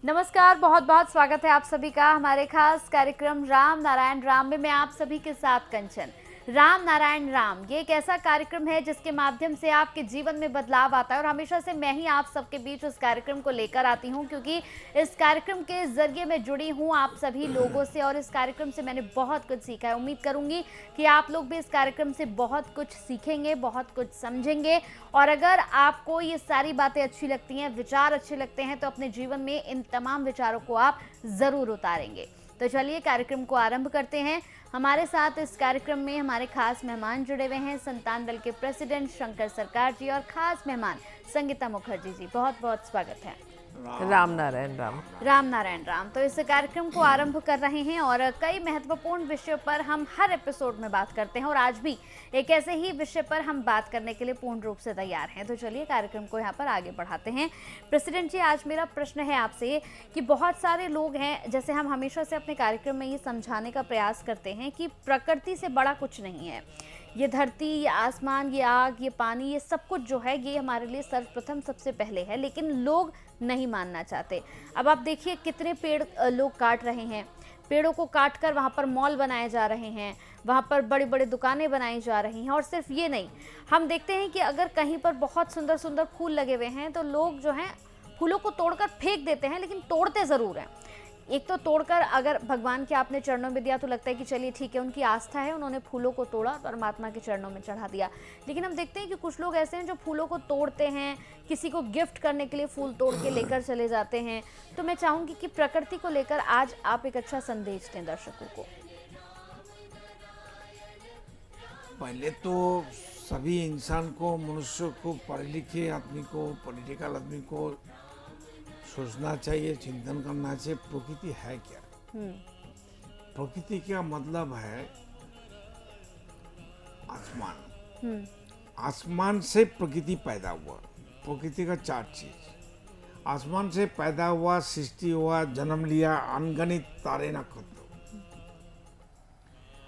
नमस्कार, बहुत बहुत स्वागत है आप सभी का हमारे खास कार्यक्रम राम नारायण राम में। मैं आप सभी के साथ कंचन। राम नारायण राम ये एक ऐसा कार्यक्रम है जिसके माध्यम से आपके जीवन में बदलाव आता है और हमेशा से मैं ही आप सबके बीच उस कार्यक्रम को लेकर आती हूं, क्योंकि इस कार्यक्रम के जरिए मैं जुड़ी हूं आप सभी लोगों से और इस कार्यक्रम से मैंने बहुत कुछ सीखा है। उम्मीद करूंगी कि आप लोग भी इस कार्यक्रम से बहुत कुछ सीखेंगे, बहुत कुछ समझेंगे। और अगर आपको ये सारी बातें अच्छी लगती हैं, विचार अच्छे लगते हैं, तो अपने जीवन में इन तमाम विचारों को आप जरूर उतारेंगे। तो चलिए कार्यक्रम को आरंभ करते हैं। हमारे साथ इस कार्यक्रम में हमारे खास मेहमान जुड़े हुए हैं, संतान दल के प्रेसिडेंट शंकर सरकार जी और खास मेहमान संगीता मुखर्जी जी। बहुत बहुत स्वागत है। राम नारायण राम। राम नारायण राम। तो इस कार्यक्रम को आरंभ कर रहे हैं और कई महत्वपूर्ण विषयों पर हम हर एपिसोड में बात करते हैं और आज भी एक ऐसे ही विषय पर हम बात करने के लिए पूर्ण रूप से तैयार हैं। तो चलिए कार्यक्रम को यहाँ पर आगे बढ़ाते हैं। प्रेसिडेंट जी, आज मेरा प्रश्न है आपसे कि बहुत सारे लोग हैं, जैसे हम हमेशा से अपने कार्यक्रम में ये समझाने का प्रयास करते हैं कि प्रकृति से बड़ा कुछ नहीं है। ये धरती, ये आसमान, ये आग, ये पानी, ये सब कुछ जो है ये हमारे लिए सर्वप्रथम सबसे पहले है, लेकिन लोग नहीं मानना चाहते। अब आप देखिए कितने पेड़ लोग काट रहे हैं। पेड़ों को काट कर वहाँ पर मॉल बनाए जा रहे हैं, वहाँ पर बड़ी बड़ी दुकानें बनाई जा रही हैं। और सिर्फ ये नहीं, हम देखते हैं कि अगर कहीं पर बहुत सुंदर सुंदर फूल लगे हुए हैं तो लोग जो हैं फूलों को तोड़कर फेंक देते हैं, लेकिन तोड़ते ज़रूर हैं। एक तो तोड़कर अगर भगवान के आपने चरणों में दिया तो लगता है कि चलिए ठीक है, उनकी आस्था है, उन्होंने फूलों को तोड़ा परमात्मा के चरणों में चढ़ा दिया। लेकिन हम देखते हैं कि कुछ लोग ऐसे हैं जो फूलों को तोड़ते हैं, किसी को गिफ्ट करने के लिए फूल तोड़ के लेकर चले जाते हैं। तो मैं चाहूंगी कि प्रकृति को लेकर आज आप एक अच्छा संदेश दें दर्शकों को। पहले तो सभी इंसान को, मनुष्य को, पढ़े लिखे आदमी को, पॉलिटिकल आदमी को सोचना चाहिए, चिंतन करना चाहिए प्रकृति है क्या। प्रकृति का मतलब है आसमान। आसमान से प्रकृति पैदा हुआ। प्रकृति का चार चीज, आसमान से पैदा हुआ, सृष्टि हुआ, जन्म लिया, अनगणित तारे नक्षत्र।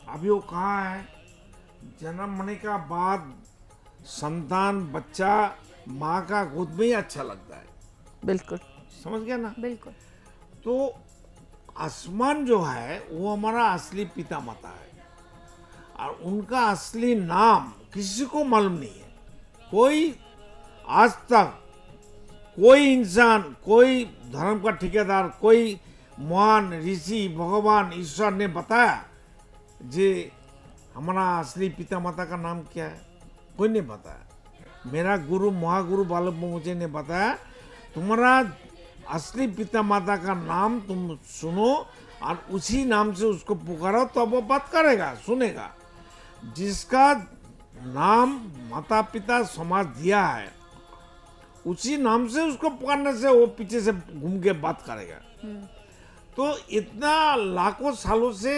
अभी वो कहाँ है? जन्म होने का बाद संतान, बच्चा माँ का गोद में ही अच्छा लगता है। बिल्कुल समझ गया ना? बिल्कुल। तो आसमान जो है वो हमारा असली पिता माता है और उनका असली नाम किसी को मालूम नहीं है। कोई आज तक कोई इंसान, कोई धर्म का ठेकेदार, कोई महान ऋषि, भगवान, ईश्वर ने बताया जे हमारा असली पिता माता का नाम क्या है? कोई नहीं बताया। मेरा गुरु महागुरु बालक मुझे ने बताया, तुम्हारा असली पिता माता का नाम तुम सुनो और उसी नाम से उसको पुकारो तो वो बात करेगा, सुनेगा। जिसका नाम माता पिता समाज दिया है उसी नाम से उसको पुकारने से वो पीछे से घूम के बात करेगा। तो इतना लाखों सालों से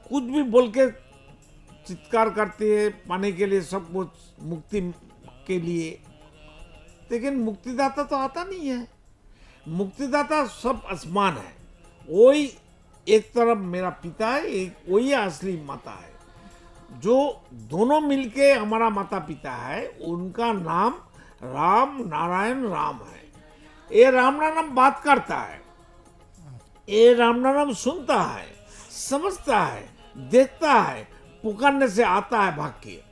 कुछ भी बोल के चित्कार करते हैं पाने के लिए, सब कुछ मुक्ति के लिए, लेकिन मुक्तिदाता तो आता नहीं है। मुक्तिदाता सब आसमान है। वही एक तरफ मेरा पिता है, एक वही असली माता है, जो दोनों मिलके हमारा माता पिता है। उनका नाम राम नारायण राम है। ये राम नाम बात करता है, ये राम नाम सुनता है, समझता है, देखता है, पुकारने से आता है भाग के।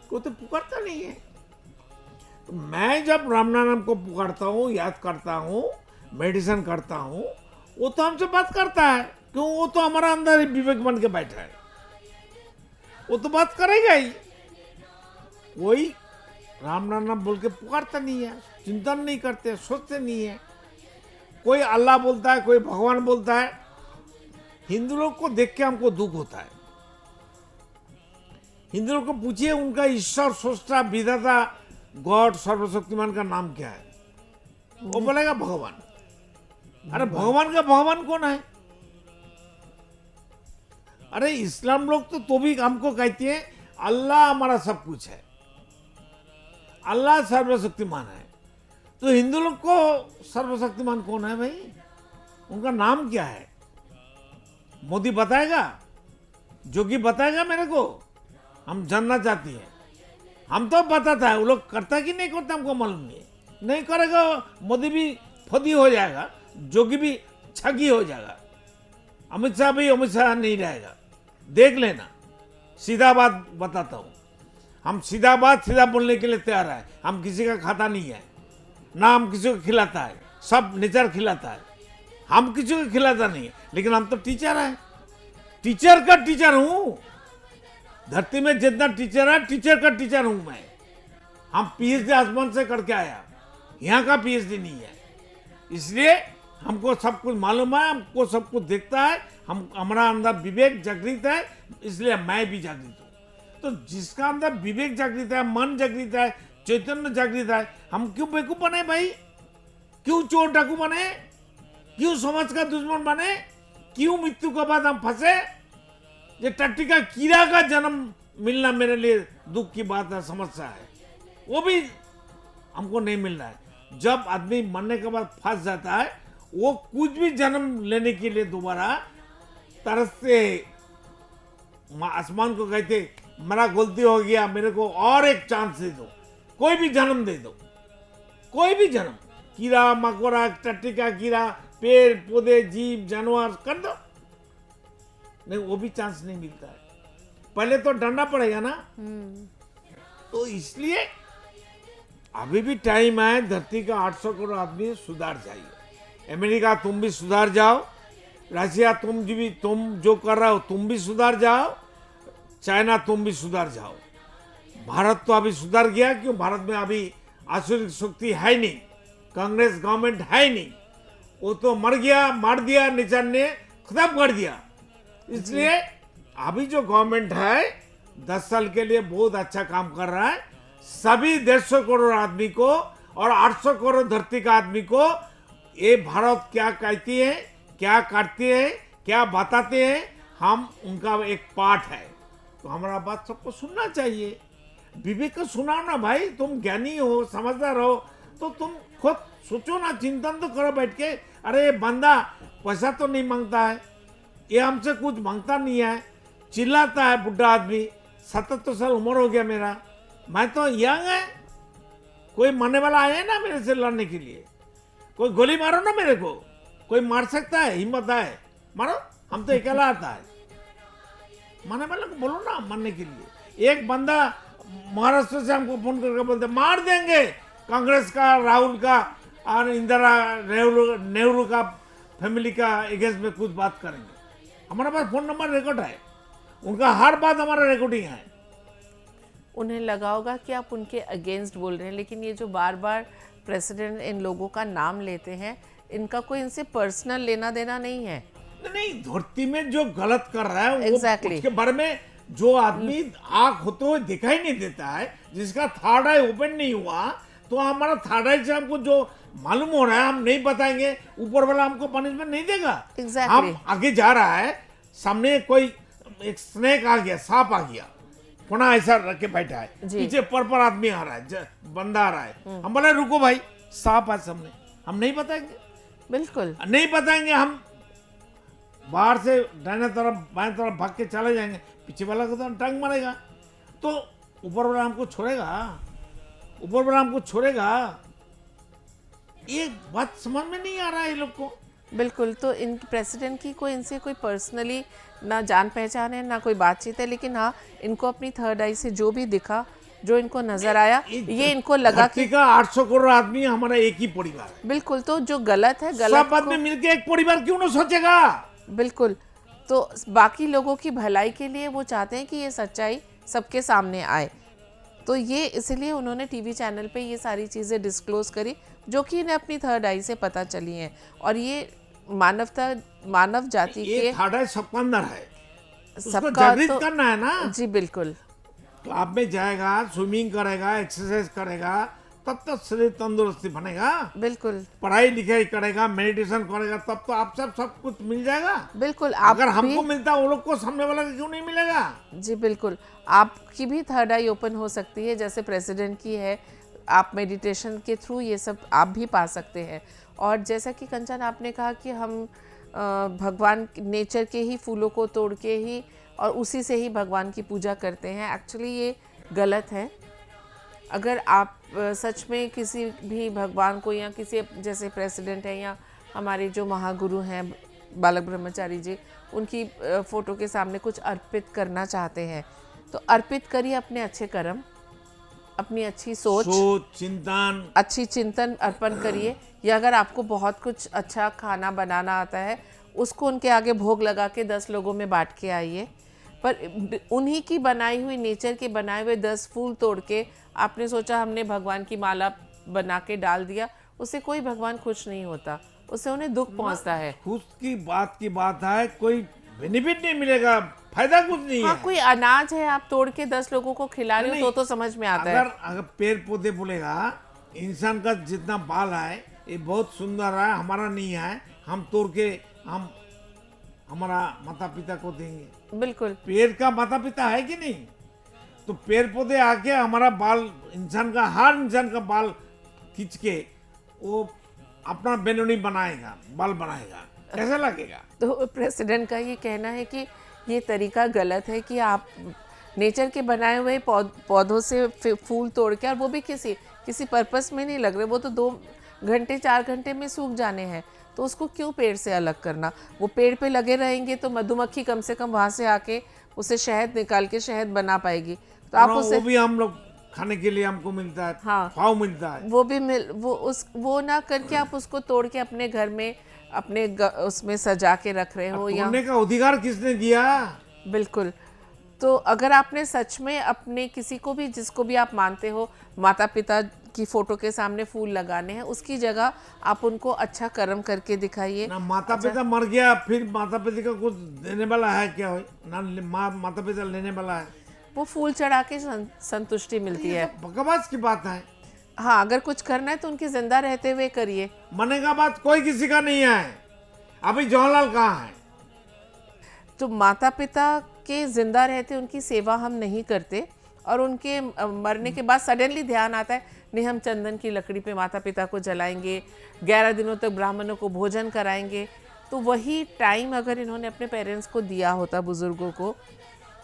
कोई तो पुकारता नहीं है। तो मैं जब राम नाम को पुकारता हूँ, याद करता हूँ, मेडिटेशन करता हूँ, वो तो हमसे बात करता है। क्यों? वो तो हमारा अंदर ही विवेक बन के बैठा है, वो तो बात करेगा ही। कोई राम नाम बोल के पुकारता नहीं है, चिंतन नहीं करते, सोचते नहीं है। कोई अल्लाह बोलता है, कोई भगवान बोलता है। हिंदू लोग को देख के हमको दुख होता है। हिंदू लोग को पूछिए उनका ईश्वर, सृष्टा, विधाता, गॉड, सर्वशक्तिमान का नाम क्या है? वो बोलेगा भगवान। अरे भगवान का भगवान कौन है? अरे इस्लाम लोग तो भी हमको कहते हैं अल्लाह हमारा सब कुछ है, अल्लाह सर्वशक्तिमान है। तो हिंदू लोग को सर्वशक्तिमान कौन है भाई? उनका नाम क्या है? मोदी बताएगा? जोगी बताएगा मेरे को? हम जानना चाहती हैं। हम तो बताता है, वो लोग करता कि नहीं करता हमको मालूम नहीं करेगा। मोदी भी फौदी हो जाएगा, जोगी भी छगी हो जाएगा, अमित शाह भी अमित शाह नहीं रहेगा। देख लेना, सीधा बात बताता हूँ, हम सीधा बात सीधा बोलने के लिए तैयार है। हम किसी का खाता नहीं है, ना हम किसी को खिलाता है, सब नेचर खिलाता है, हम किसी को खिलाता नहीं है। लेकिन हम तो टीचर हैं, टीचर का टीचर हूँ। धरती में जितना टीचर है, टीचर का टीचर हूँ मैं। हम पीएचडी आसमान से करके आया, यहाँ का पीएचडी नहीं है। इसलिए हमको सब कुछ मालूम है, हमको सब कुछ देखता है, हम हमारा अंदर विवेक जागृत है, इसलिए मैं भी जागृत हूँ। तो जिसका अंदर विवेक जागृत है, मन जागृत है, चैतन्य जागृत है, हम क्यों बेवकूफ बने भाई? क्यों चोर डाकू बने? क्यों समाज का दुश्मन बने? क्यों मृत्यु के बाद हम फंसे? ये टट्टी का कीड़ा का जन्म मिलना मेरे लिए दुख की बात है, समस्या है। वो भी हमको नहीं मिल रहा है। जब आदमी मरने के बाद फंस जाता है, वो कुछ भी जन्म लेने के लिए दोबारा तरसते, आसमान को कहते मेरा गलती हो गया, मेरे को और एक चांस दे दो, कोई भी जन्म दे दो, कोई भी जन्म, कीड़ा मकोड़ा, टट्टी का कीड़ा, पेड़ पौधे, जीव जानवर कर दो, नहीं वो भी चांस नहीं मिलता है। पहले तो डरना पड़ेगा ना। तो इसलिए अभी भी टाइम है, धरती का 800 करोड़ आदमी सुधार जाइए। अमेरिका तुम भी सुधार जाओ, रशिया तुम जो कर रहे हो तुम भी सुधार जाओ, चाइना तुम भी सुधार जाओ। भारत तो अभी सुधार गया, क्यों? भारत में अभी आसुरिक शक्ति है नहीं, कांग्रेस गवर्नमेंट है नहीं, वो तो मर गया, मार दिया, निचान ने खत्म कर दिया। इसलिए अभी जो गवर्नमेंट है 10 साल के लिए बहुत अच्छा काम कर रहा है। सभी 150 करोड़ आदमी को और 800 करोड़ धरती का आदमी को ये भारत क्या कहती है, क्या करती है, क्या बताते हैं, हम उनका एक पार्ट है। तो हमारा बात सबको सुनना चाहिए। विवेक को सुनाओ ना भाई, तुम ज्ञानी हो, समझदार हो, तो तुम खुद सोचो ना, चिंतन तो करो बैठ के। अरे ये बंदा पैसा तो नहीं मांगता है, ये हमसे कुछ मांगता नहीं है, चिल्लाता है बुढ़ा आदमी, 77 साल उम्र हो गया मेरा, मैं तो यंग है, कोई मरने वाला आया ना मेरे से लड़ने के लिए, कोई गोली मारो ना मेरे को, कोई मार सकता है, हिम्मत है मारो, हम तो अकेला आता है। मरने वाले को बोलो ना मरने के लिए। एक बंदा महाराष्ट्र से हमको फोन करके बोलते मार देंगे, कांग्रेस का, राहुल का और इंदिरा नेहरू का फैमिली का अगेंस्ट में कुछ बात करेंगे। हमारे पास फोन नंबर रिकॉर्ड है, उनका हर बात हमारा रिकॉर्डिंग है। उन्हें लगा होगा कि आप उनके अगेंस्ट बोल रहे हैं, लेकिन ये जो बार बार प्रेसिडेंट इन लोगों का नाम लेते हैं, इनका कोई इनसे पर्सनल लेना देना नहीं है। नहीं, धरती में जो गलत कर रहा है Exactly. उसके बारे में जो आदमी आंख होते हुए दिखाई नहीं देता है, जिसका थर्ड आई ओपन नहीं हुआ, तो हमारा थर्ड आई से हमको जो मालूम हो रहा है हम नहीं बताएंगे, ऊपर वाला हमको पनिशमेंट नहीं देगा। Exactly. हम आगे जा रहा है, सामने कोई एक स्नेक आ गया, सांप आ गया, पुनः ऐसा रख के बैठा है, पीछे पर आदमी आ रहा है, बंदा आ रहा है, हम बोले रुको भाई, सांप है सामने, हम नहीं बताएंगे, बिल्कुल नहीं बताएंगे। हम बाहर से दाहिने तरफ बाएं तरफ भाग के चले जाएंगे, पीछे वाला को तो टंग मारेगा, तो ऊपर वाला हमको छोड़ेगा, ऊपर वाला हमको छोड़ेगा। ये बात समझ में नहीं आ रहा है ये लोग को। बिल्कुल। तो इन प्रेसिडेंट की कोई इनसे कोई पर्सनली ना जान पहचान है, ना कोई बातचीत है, लेकिन हाँ इनको अपनी थर्ड आई से जो भी दिखा, जो इनको नजर आया, ये इनको लगा कि 800 करोड़ आदमी हमारा एक ही परिवार है। बिल्कुल। तो जो गलत है, गलत सब आदमी मिलके एक परिवार क्यों ना सोचेगा? बिल्कुल। तो बाकी लोगों की भलाई के लिए वो चाहते हैं कि ये सच्चाई सबके सामने आए, तो ये इसलिए उन्होंने टीवी चैनल पे ये सारी चीज़ें डिस्क्लोज करी, जो कि इन्हें अपनी थर्ड आई से पता चली हैं। और ये मानव जाति के थर्ड आई सबका अंदर है, उसको सबका जागृत तो करना है ना। जी बिल्कुल। तो आप में जाएगा, स्विमिंग करेगा, एक्सरसाइज करेगा, तब तो शरीर तंदुरुस्ती बनेगा। बिल्कुल पढ़ाई लिखाई करेगा, मेडिटेशन करेगा, तब तो आप सब कुछ मिल जाएगा। बिल्कुल। अगर हमको मिलता वो लोग को सामने वाला को क्यों नहीं मिलेगा? जी बिल्कुल। आपकी भी थर्ड आई ओपन हो सकती है, जैसे प्रेसिडेंट की है। आप मेडिटेशन के थ्रू ये सब आप भी पा सकते हैं। और जैसा कि कंचन आपने कहा कि हम भगवान नेचर के ही फूलों को तोड़ के ही और उसी से ही भगवान की पूजा करते हैं, एक्चुअली ये गलत है। अगर आप सच में किसी भी भगवान को या किसी जैसे प्रेसिडेंट है या हमारे जो महागुरु हैं बालक ब्रह्मचारी जी, उनकी फ़ोटो के सामने कुछ अर्पित करना चाहते हैं तो अर्पित करिए अपने अच्छे कर्म, अपनी अच्छी सोच, चिंतन, अच्छी चिंतन अर्पण करिए। या अगर आपको बहुत कुछ अच्छा खाना बनाना आता है उसको उनके आगे भोग लगा के 10 लोगों में बांट के आइए। पर उन्हीं की बनाई हुई, नेचर के बनाए हुए 10 फूल तोड़ के आपने सोचा हमने भगवान की माला बना के डाल दिया, उससे कोई भगवान खुश नहीं होता, उससे उन्हें दुख पहुंचता है। खुश की बात है, कोई बेनिफिट नहीं मिलेगा, फायदा कुछ नहीं हाँ, है। कोई अनाज है आप तोड़ के 10 लोगों को खिला रहे हो तो समझ में आता है। अगर पेड़ पौधे बोलेगा इंसान का जितना बाल है ये बहुत सुंदर है, हमारा नहीं है, हम तोड़ के हम हमारा माता पिता को देंगे। बिल्कुल, पेड़ का माता पिता है कि नहीं? तो पेड़ पौधे आके हमारा बाल, इंसान का, हर इंसान का बाल खींच के वो अपना बेनोनी बनाएगा, बाल बनाएगा, कैसा लगेगा? तो प्रेसिडेंट का ये कहना है कि ये तरीका गलत है कि आप नेचर के बनाए हुए पौधों से फूल तोड़ के, और वो भी किसी पर्पस में नहीं लग रहे, वो तो 2 घंटे 4 घंटे में सूख जाने हैं, तो उसको क्यों पेड़ से अलग करना? वो पेड़ पे लगे रहेंगे तो मधुमक्खी कम से कम वहाँ से आके उसे शहद निकाल के शहद बना पाएगी। तो आप उसे, वो भी हम लोग खाने के लिए हमको मिलता है, हाँ, फाव मिलता है, वो भी वो ना करके आप उसको तोड़ के अपने घर में अपने उसमें सजा के रख रहे हो। या तोड़ने का अधिकार किसने दिया? बिल्कुल। तो अगर आपने सच में अपने किसी को भी, जिसको भी आप मानते हो, माता पिता की फोटो के सामने फूल लगाने हैं, उसकी जगह आप उनको अच्छा कर्म करके दिखाइए ना। माता पिता मर गया फिर माता पिता का कुछ देने वाला है क्या? ना माता पिता लेने वाला है, वो फूल चढ़ा के संतुष्टि मिलती है। बकवास की बात है। हाँ, अगर कुछ करना है तो उनकी जिंदा रहते हुए करिए। मरने का बात कोई किसी का नहीं है। अभी जवाहरलाल कहाँ है? तो माता पिता के जिंदा रहते उनकी सेवा हम नहीं करते, और उनके मरने के बाद सडनली ध्यान आता है नहीं, हम चंदन की लकड़ी पे माता पिता को जलाएंगे, 11 दिनों तक ब्राह्मणों को भोजन कराएंगे। तो वही टाइम अगर इन्होंने अपने पेरेंट्स को दिया होता, बुजुर्गों को,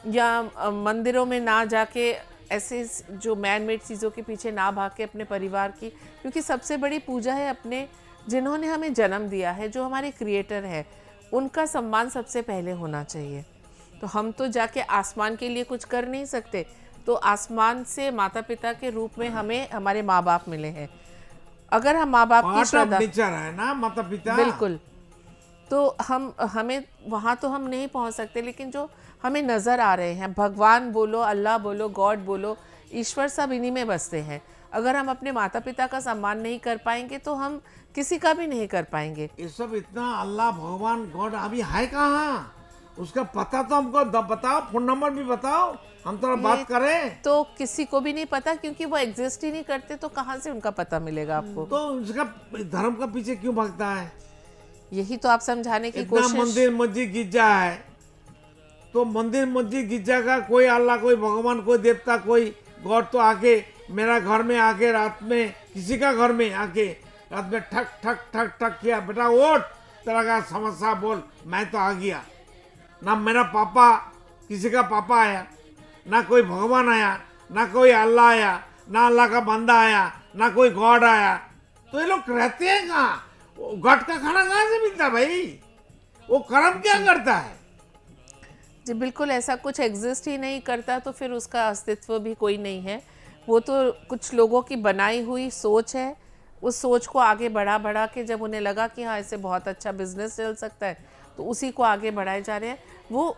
या मंदिरों में ना जाके ऐसे जो मैन मेड चीज़ों के पीछे ना भाग के अपने परिवार की, क्योंकि सबसे बड़ी पूजा है अपने, जिन्होंने हमें जन्म दिया है, जो हमारे क्रिएटर है, उनका सम्मान सबसे पहले होना चाहिए। तो हम तो जाके आसमान के लिए कुछ कर नहीं सकते, तो आसमान से माता पिता के रूप में हमें हमारे माँ बाप मिले हैं। अगर हम माँ बाप की श्रद्धा, नेचर है ना माता पिता, बिल्कुल, तो हमें वहाँ तो हम नहीं पहुँच सकते, लेकिन जो हमें नज़र आ रहे हैं, भगवान बोलो, अल्लाह बोलो, गॉड बोलो, ईश्वर, सब इन्हीं में बसते हैं। अगर हम अपने माता पिता का सम्मान नहीं कर पाएंगे तो हम किसी का भी नहीं कर पाएंगे। ये सब इतना अल्लाह, भगवान, गॉड अभी है कहाँ? उसका पता तो हमको बताओ, फोन नंबर भी बताओ, हम थोड़ा बात करें। तो किसी को भी नहीं पता, क्योंकि वो एग्जिस्ट ही नहीं करते, तो कहाँ से उनका पता मिलेगा आपको? तो उसका धर्म का पीछे क्यों भागता है? यही तो आप समझाने की इतना कोशिश। मंदिर मस्जिद गिरजा है, तो मंदिर मस्जिद गिरजा का कोई अल्लाह, कोई भगवान, कोई देवता, कोई गॉड तो आके मेरा घर में आके रात में, किसी का घर में आके रात में ठक ठक ठक ठक किया, बेटा उठ, तेरा का समस्या बोल, मैं तो आ गया। ना मेरा पापा, किसी का पापा आया, ना कोई भगवान आया, ना कोई अल्लाह आया, ना अल्लाह का बंदा आया, ना कोई गॉड आया। तो ये लोग रहते हैं कहाँ? गॉड का खाना कहाँ से मिलता है भाई? वो कर्म क्या करता है? जी बिल्कुल, ऐसा कुछ एग्जिस्ट ही नहीं करता, तो फिर उसका अस्तित्व भी कोई नहीं है। वो तो कुछ लोगों की बनाई हुई सोच है। उस सोच को आगे बढ़ा के जब उन्हें लगा कि हाँ, इससे बहुत अच्छा बिजनेस चल सकता है, तो उसी को आगे बढ़ाए जा रहे हैं। वो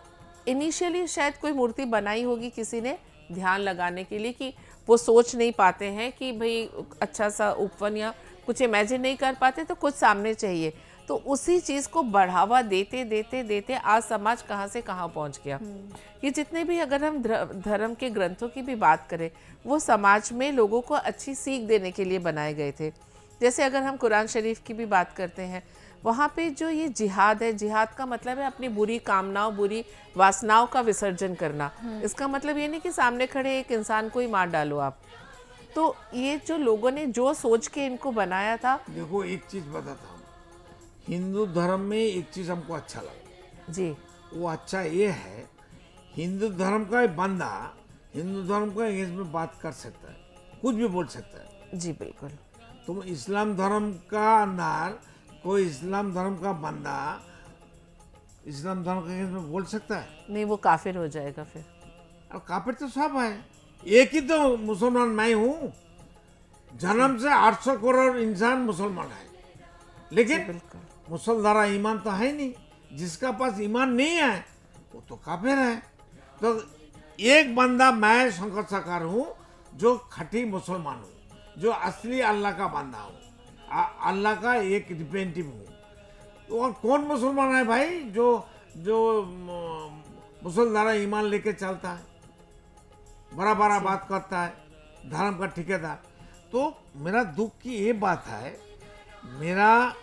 इनिशियली शायद कोई मूर्ति बनाई होगी किसी ने ध्यान लगाने के लिए, कि वो सोच नहीं पाते हैं कि भाई अच्छा सा उपवन या कुछ इमेजिन नहीं कर पाते, तो कुछ सामने चाहिए। तो उसी चीज़ को बढ़ावा देते देते देते आज समाज कहाँ से कहाँ पहुँच गया। ये जितने भी, अगर हम धर्म के ग्रंथों की भी बात करें, वो समाज में लोगों को अच्छी सीख देने के लिए बनाए गए थे। जैसे अगर हम कुरान शरीफ की भी बात करते हैं, वहाँ पे जो ये जिहाद है, जिहाद का मतलब है अपनी बुरी कामनाओं, बुरी वासनाओं का विसर्जन करना। इसका मतलब ये नहीं कि सामने खड़े एक इंसान को ही मार डालो आप। तो ये जो लोगों ने जो सोच के इनको बनाया था। देखो एक चीज बताता हूँ, हिंदू धर्म में एक चीज हमको अच्छा लगा जी, वो अच्छा ये है, हिंदू धर्म का बंदा हिंदू धर्म का इंग्लिश में बात कर सकता है, कुछ भी बोल सकता है। जी बिल्कुल। तुम इस्लाम धर्म का अंदर कोई इस्लाम धर्म का बंदा इस्लाम धर्म के में बोल सकता है? नहीं, वो काफिर हो जाएगा फिर। और काफिर तो सब है, एक ही तो मुसलमान मैं हूँ। जन्म से 800 करोड़ इंसान मुसलमान है, लेकिन बिल्कुल। मुसलधारा ईमान तो है नहीं। जिसका पास ईमान नहीं है वो तो काफिर है। तो एक बंदा मैं शंकर साकार हूँ जो खटी मुसलमान हूँ, जो असली अल्लाह का बंदा हूँ, अल्लाह का एक रिप्रेजेंटेटिव हूँ। तो और कौन मुसलमान है भाई जो जो मुसलधारा ईमान लेके चलता है, बड़ा बड़ा बात करता है, धर्म का ठेकेदार। तो मेरा दुख की ये बात है, मेरा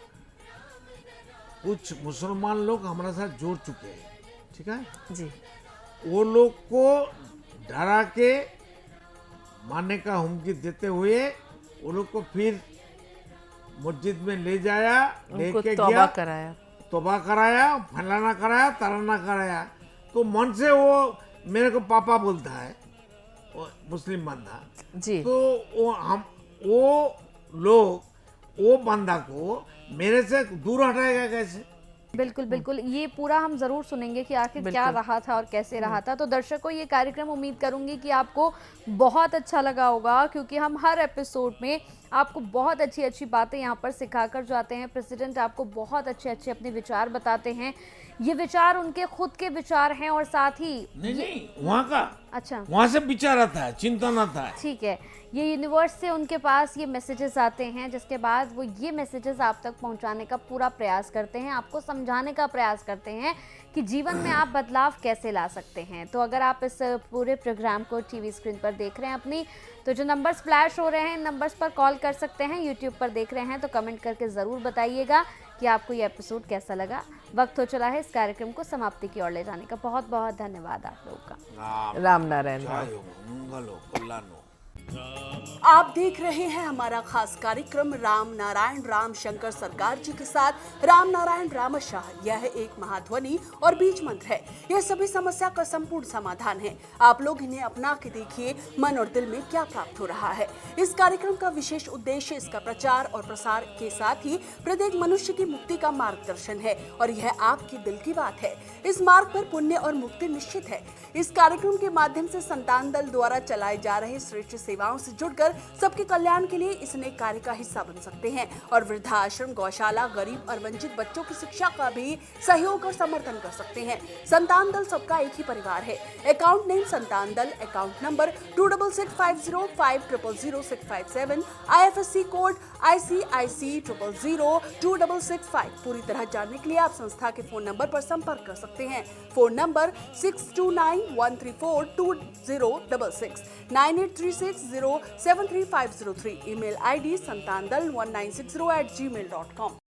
कुछ मुसलमान लोग हमारे साथ जुड़ चुके हैं, ठीक है जी। वो लोग को डरा के मारने का हुमकी देते हुए वो लोग को फिर मस्जिद में ले जाया, उनको लेके तौबा गया, कराया। तौबा कराया, फलाना कराया, तराना कराया। तो मन से वो मेरे को पापा बोलता है, वो मुस्लिम बंदा। जी। तो वो लोग वो बंदा को मेरे से दूर हटाएगा कैसे? बिल्कुल बिल्कुल, ये पूरा हम जरूर सुनेंगे कि आखिर क्या रहा था और कैसे रहा था। तो दर्शकों, ये कार्यक्रम उम्मीद करूंगी कि आपको बहुत अच्छा लगा होगा, क्योंकि हम हर एपिसोड में आपको बहुत अच्छी अच्छी बातें यहाँ पर सिखाकर जाते हैं। प्रेसिडेंट आपको बहुत अच्छे अच्छे अपने विचार बताते हैं। ये विचार उनके खुद के विचार हैं और साथ ही नहीं वहाँ का, अच्छा, वहाँ से विचार आता है, चिंतन आता है। ठीक है, ये यूनिवर्स से उनके पास ये मैसेजेस आते हैं, जिसके बाद वो ये मैसेजेस आप तक पहुंचाने का पूरा प्रयास करते हैं, आपको समझाने का प्रयास करते हैं कि जीवन में आप बदलाव कैसे ला सकते हैं। तो अगर आप इस पूरे प्रोग्राम को टीवी स्क्रीन पर देख रहे हैं अपनी, तो जो नंबर्स फ्लैश हो रहे हैं, नंबर्स पर कॉल कर सकते हैं। यूट्यूब पर देख रहे हैं तो कमेंट करके ज़रूर बताइएगा कि आपको ये एपिसोड कैसा लगा। वक्त हो चला है इस कार्यक्रम को समाप्ति की ओर ले जाने का। बहुत बहुत धन्यवाद आप लोगों का। राम नारायण। जय हो, मंगल हो, कल्याण हो। आप देख रहे हैं हमारा खास कार्यक्रम राम नारायण राम शंकर सरकार जी के साथ राम नारायण रामशाह। यह एक महाध्वनि और बीज मंत्र है। यह सभी समस्या का संपूर्ण समाधान है। आप लोग इन्हें अपना के देखिए, मन और दिल में क्या प्राप्त हो रहा है। इस कार्यक्रम का विशेष उद्देश्य इसका प्रचार और प्रसार के साथ ही प्रत्येक मनुष्य की मुक्ति का मार्गदर्शन है, और यह आपके दिल की बात है। इस मार्ग पर पुण्य और मुक्ति निश्चित है। इस कार्यक्रम के माध्यम से संतान दल द्वारा चलाए जा रहे श्रेष्ठ सेवाओं से जुड़कर सबके कल्याण के लिए इस नए कार्य का हिस्सा बन सकते हैं, और वृद्धाश्रम, गौशाला, गरीब और वंचित बच्चों की शिक्षा का भी सहयोग और समर्थन कर सकते हैं। संतान दल सबका एक ही परिवार है। अकाउंट नेम संतान दल, account number 266505000657, IFSC code ICIC 000265। पूरी तरह जानने के लिए आप संस्था के फोन नंबर पर संपर्क कर सकते हैं। Phone number 6291342066, 9836073503। Email ID santandal1960@gmail.com।